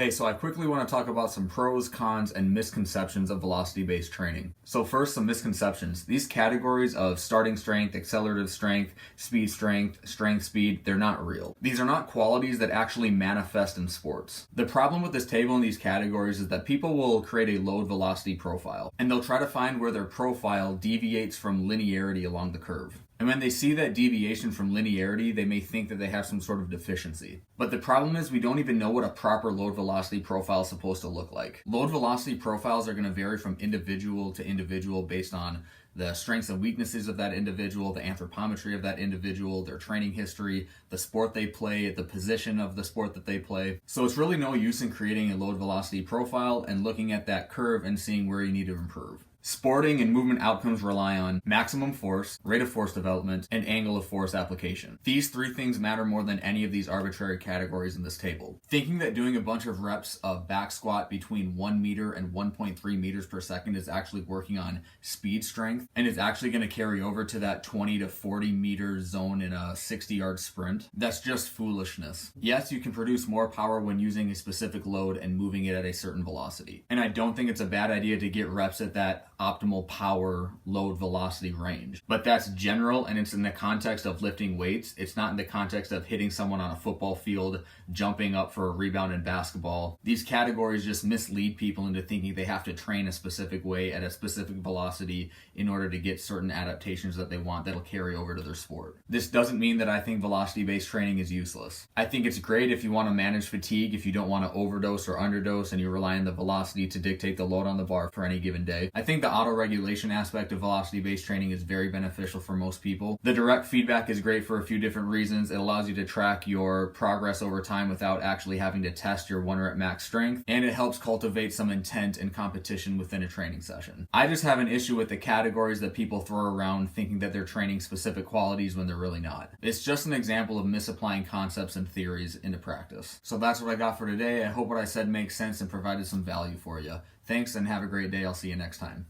Hey, so I quickly want to talk about some pros, cons, and misconceptions of velocity-based training. So first, some misconceptions. These categories of starting strength, accelerative strength, strength speed, they're not real. These are not qualities that actually manifest in sports. The problem with this table in these categories is that people will create a load velocity profile, and they'll try to find where their profile deviates from linearity along the curve. And when they see that deviation from linearity, they may think that they have some sort of deficiency. But the problem is we don't even know what a proper load velocity profile is supposed to look like. Load velocity profiles are going to vary from individual to individual based on the strengths and weaknesses of that individual, the anthropometry of that individual, their training history, the sport they play, the position of the sport that they play. So it's really no use in creating a load velocity profile and looking at that curve and seeing where you need to improve. Sporting and movement outcomes rely on maximum force, rate of force development, and angle of force application. These three things matter more than any of these arbitrary categories in this table. Thinking that doing a bunch of reps of back squat between 1 meter and 1.3 meters per second is actually working on speed strength and is actually going to carry over to that 20 to 40 meter zone in a 60-yard sprint, that's just foolishness. Yes, you can produce more power when using a specific load and moving it at a certain velocity. And I don't think it's a bad idea to get reps at that optimal power load velocity range. But that's general, and it's in the context of lifting weights. It's not in the context of hitting someone on a football field, jumping up for a rebound in basketball. These categories just mislead people into thinking they have to train a specific way at a specific velocity in order to get certain adaptations that they want that'll carry over to their sport. This doesn't mean that I think velocity-based training is useless. I think it's great if you want to manage fatigue, if you don't want to overdose or underdose and you rely on the velocity to dictate the load on the bar for any given day. I think the auto-regulation aspect of velocity-based training is very beneficial for most people. The direct feedback is great for a few different reasons. It allows you to track your progress over time without actually having to test your 1 rep max strength, and it helps cultivate some intent and competition within a training session. I just have an issue with the categories that people throw around thinking that they're training specific qualities when they're really not. It's just an example of misapplying concepts and theories into practice. So that's what I got for today. I hope what I said makes sense and provided some value for you. Thanks and have a great day. I'll see you next time.